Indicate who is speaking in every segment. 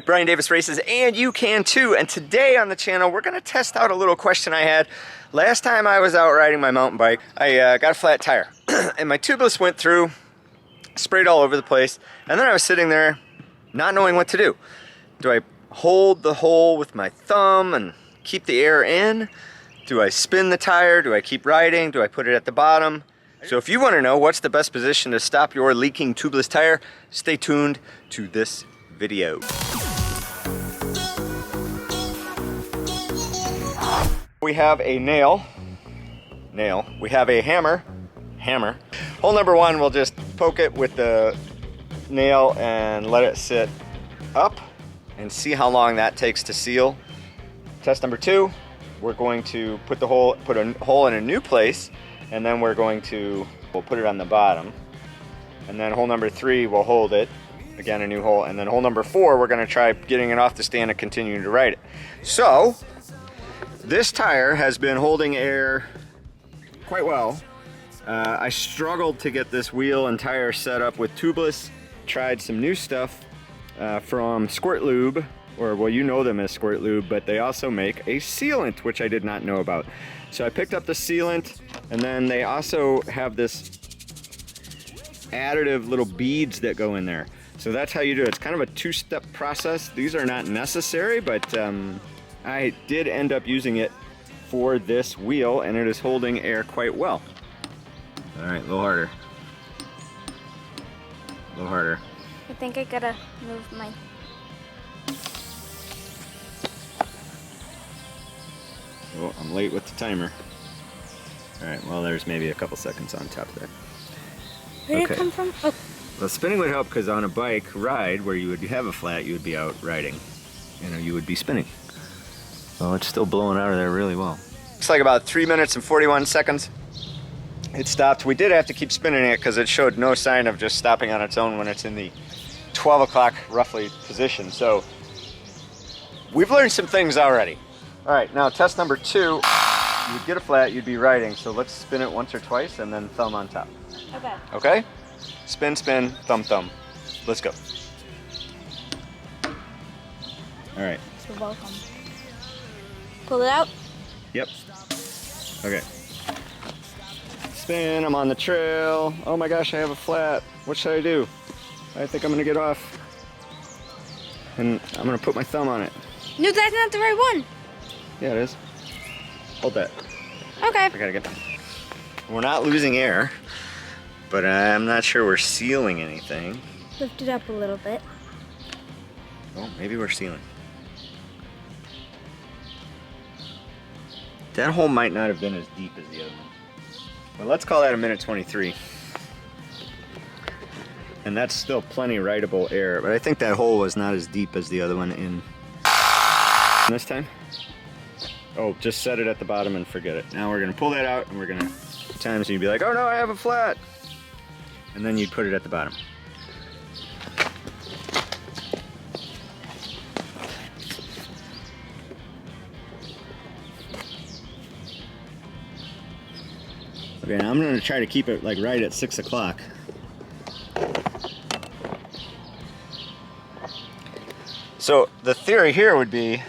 Speaker 1: Brian Davis Races, and you can too. And today on the channel, we're going to test out a little question I had. Last time I was out riding my mountain bike, I got a flat tire, and my tubeless went through, sprayed all over the place, and then I was sitting there not knowing what to do. Do I hold the hole with my thumb and keep the air in? Do I spin the tire? Do I keep riding? Do I put it at the bottom? So if you want to know what's the best position to stop your leaking tubeless tire, stay tuned to this video. We have a nail. We have a hammer. Hole number one, we'll just poke it with the nail and let it sit up and see how long that takes to seal. Test number two, we're going to put a hole in a new place, and then we'll put it on the bottom. And then hole number three, we'll hold it. Again, a new hole. And then hole number four, we're gonna try getting it off the stand and continuing to ride it. So, this tire has been holding air quite well. I struggled to get this wheel and tire set up with tubeless. Tried some new stuff from Squirt Lube, or well, you know them as Squirt Lube, but they also make a sealant, which I did not know about. So I picked up the sealant, and then they also have this additive little beads that go in there. So that's how you do it. It's kind of a two-step process. These are not necessary, but I did end up using it for this wheel, and it is holding air quite well. All right, a little harder. A little harder.
Speaker 2: I think I gotta move my...
Speaker 1: Oh, I'm late with the timer. All right, well, there's maybe a couple seconds on top there.
Speaker 2: Where did it come from? Oh.
Speaker 1: Well, spinning would help because on a bike ride where you would have a flat, you would be out riding. You know, you would be spinning. Well, it's still blowing out of there really well. It's like about 3 minutes and 41 seconds. It stopped. We did have to keep spinning it because it showed no sign of just stopping on its own when it's in the 12 o'clock roughly position. So we've learned some things already. All right, now test number two. You'd get a flat, you'd be riding. So let's spin it once or twice and then thumb on top.
Speaker 2: Okay.
Speaker 1: Okay? Spin, spin, thumb, thumb. Let's go. All right.
Speaker 2: You're welcome. Pull it out?
Speaker 1: Yep. Okay. Spin, I'm on the trail. Oh my gosh, I have a flat. What should I do? I think I'm gonna get off. And I'm gonna put my thumb on it.
Speaker 2: No, that's not the right one.
Speaker 1: Yeah, it is. Hold that.
Speaker 2: Okay.
Speaker 1: I gotta get that. We're not losing air, but I'm not sure we're sealing anything.
Speaker 2: Lift it up a little bit.
Speaker 1: Oh, maybe we're sealing. That hole might not have been as deep as the other one. Well, let's call that a minute 23. And that's still plenty rideable air, but I think that hole was not as deep as the other one in this time. Oh, just set it at the bottom and forget it. Now we're gonna pull that out and we're gonna, times you'd be like, oh no, I have a flat. And then you'd put it at the bottom. Okay, now I'm gonna try to keep it like right at 6 o'clock. So the theory here would be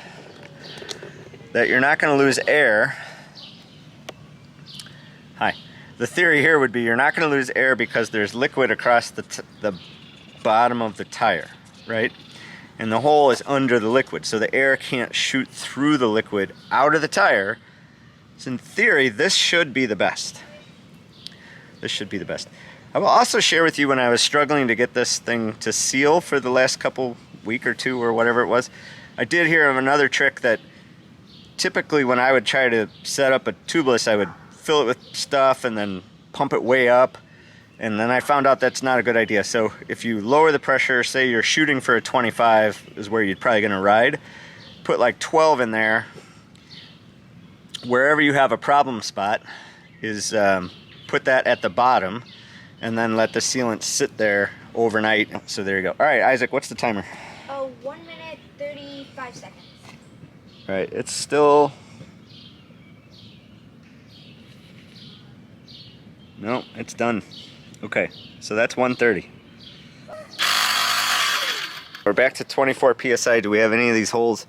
Speaker 1: that you're not gonna lose air. Hi. The theory here would be you're not gonna lose air because there's liquid across the bottom of the tire, right? And the hole is under the liquid, so the air can't shoot through the liquid out of the tire. So in theory, this should be the best. This should be the best. I will also share with you when I was struggling to get this thing to seal for the last week or two or whatever it was. I did hear of another trick that typically when I would try to set up a tubeless, I would fill it with stuff and then pump it way up. And then I found out that's not a good idea. So if you lower the pressure, say you're shooting for a 25 is where you're probably gonna ride, put like 12 in there. Wherever you have a problem spot is put that at the bottom and then let the sealant sit there overnight. So there you go. All right, Isaac, what's the timer?
Speaker 2: Oh, 1 minute, 35 seconds.
Speaker 1: All right, it's still... No, it's done. Okay, so that's 1:30. We're back to 24 PSI. Do we have any of these holes?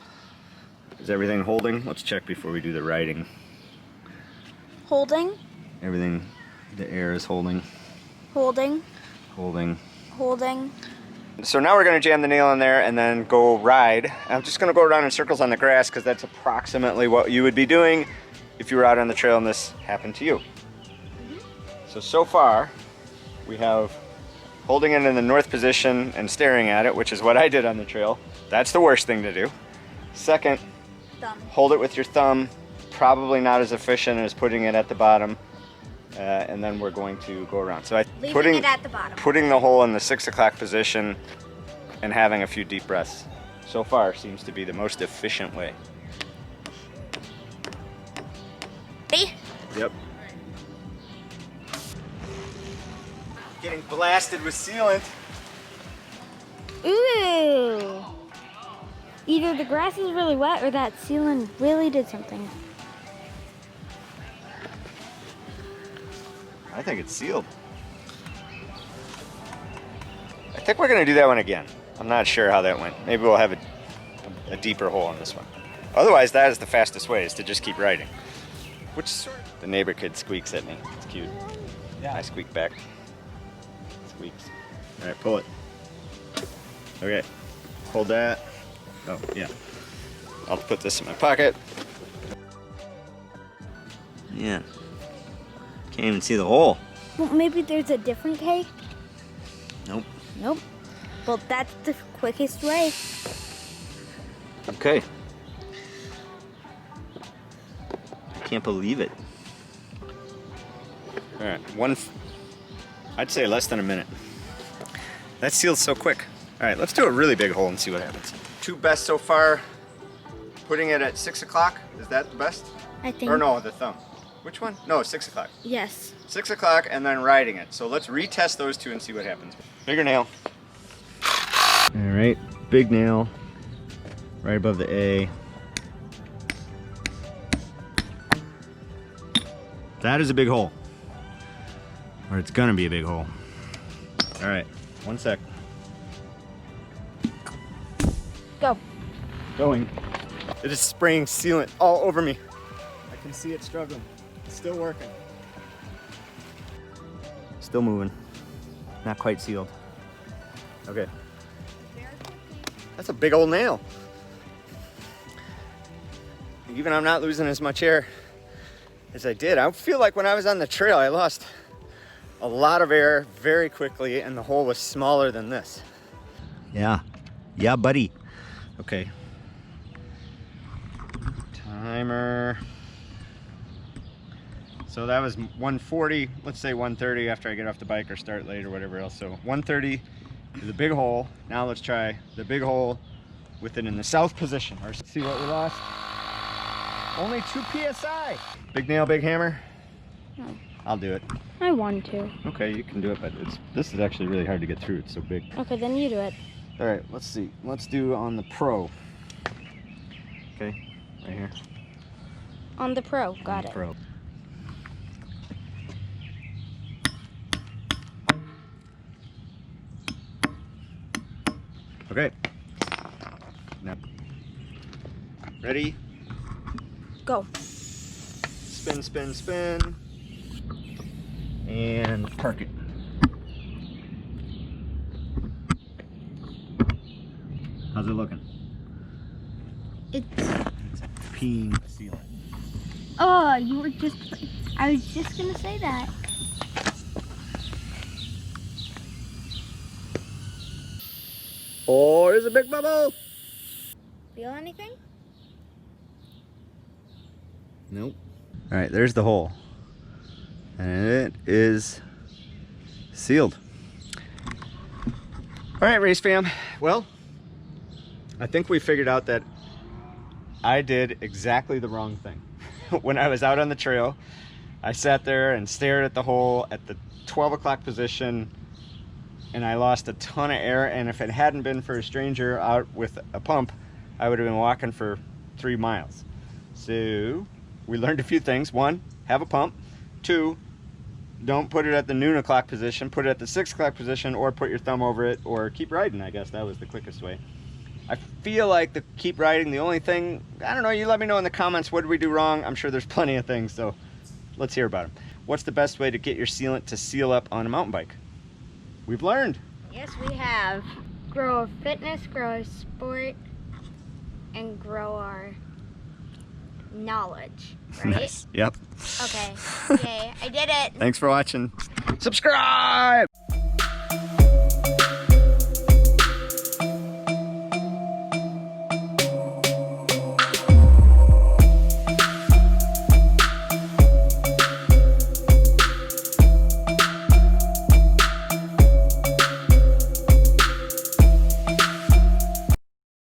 Speaker 1: Is everything holding? Let's check before we do the riding.
Speaker 2: Holding.
Speaker 1: Everything, the air is holding.
Speaker 2: Holding.
Speaker 1: Holding.
Speaker 2: Holding.
Speaker 1: So now we're going to jam the nail in there and then go ride. I'm just going to go around in circles on the grass because that's approximately what you would be doing if you were out on the trail and this happened to you. So far, we have holding it in the north position and staring at it, which is what I did on the trail. That's the worst thing to do. Second,
Speaker 2: Thumb.
Speaker 1: hold it with your thumb. Probably not as efficient as putting it at the bottom. And then we're going to go around. So
Speaker 2: Leaving it at the bottom.
Speaker 1: Putting the hole in the 6 o'clock position and having a few deep breaths so far seems to be the most efficient way.
Speaker 2: Ready?
Speaker 1: Yep. Getting blasted with sealant.
Speaker 2: Ooh. Either the grass is really wet or that sealant really did something.
Speaker 1: I think it's sealed. I think we're gonna do that one again. I'm not sure how that went. Maybe we'll have a deeper hole on this one. Otherwise, that is the fastest way, is to just keep riding. Which the neighbor kid squeaks at me. It's cute. Yeah. I squeak back. Squeaks. All right, pull it. Okay, hold that. Oh, yeah. I'll put this in my pocket. Yeah. Can't even see the hole.
Speaker 2: Well, maybe there's a different K?
Speaker 1: Nope.
Speaker 2: Nope. Well, that's the quickest way.
Speaker 1: Okay. I can't believe it. All right, I'd say less than a minute. That sealed so quick. All right, let's do a really big hole and see what happens. 2 best so far. Putting it at 6 o'clock, is that the best?
Speaker 2: I think.
Speaker 1: Or no, the thumb. Which one? No, 6 o'clock.
Speaker 2: Yes.
Speaker 1: 6 o'clock and then riding it. So let's retest those two and see what happens. Bigger nail. All right, big nail, right above the A. That is a big hole. Or it's gonna be a big hole. All right, 1 sec.
Speaker 2: Go.
Speaker 1: Going. It is spraying sealant all over me. I can see it struggling. It's still working. Still moving. Not quite sealed. Okay. That's a big old nail. Even I'm not losing as much air as I did. I feel like when I was on the trail, I lost a lot of air very quickly and the hole was smaller than this. Yeah. Yeah, buddy. Okay. Timer. So that was 140, let's say 130 after I get off the bike or start late or whatever else. So 130 is a big hole. Now let's try the big hole with it in the south position. Or see what we lost. Only 2 PSI. Big nail, big hammer.
Speaker 2: No.
Speaker 1: I'll do it.
Speaker 2: I want to.
Speaker 1: Okay, you can do it, but this is actually really hard to get through. It's so big.
Speaker 2: Okay, then you do it.
Speaker 1: All right, let's see. Let's do on the Pro. Okay, right here.
Speaker 2: On the Pro, got it.
Speaker 1: Pro. Okay. Now, ready?
Speaker 2: Go.
Speaker 1: Spin, spin, spin. And park it. How's it looking?
Speaker 2: It's
Speaker 1: Peeing sealant.
Speaker 2: Oh, you were just. I was just gonna say that.
Speaker 1: Oh, there's a big bubble.
Speaker 2: Feel anything?
Speaker 1: Nope. All right, there's the hole. And it is sealed. All right, race fam. Well, I think we figured out that I did exactly the wrong thing. When I was out on the trail, I sat there and stared at the hole at the 12 o'clock position, and I lost a ton of air, and if it hadn't been for a stranger out with a pump, I would have been walking for 3 miles. So we learned a few things. 1, have a pump. 2, don't put it at the noon o'clock position, put it at the 6 o'clock position, or put your thumb over it, or keep riding. I guess that was the quickest way. I feel like the keep riding, the only thing, I don't know, you let me know in the comments, what did we do wrong? I'm sure there's plenty of things, so let's hear about them. What's the best way to get your sealant to seal up on a mountain bike? We've learned.
Speaker 2: Yes, we have. Grow our fitness, grow our sport, and grow our knowledge, right?
Speaker 1: Nice. Yep.
Speaker 2: Okay. Yay, I did it.
Speaker 1: Thanks for watching. Subscribe!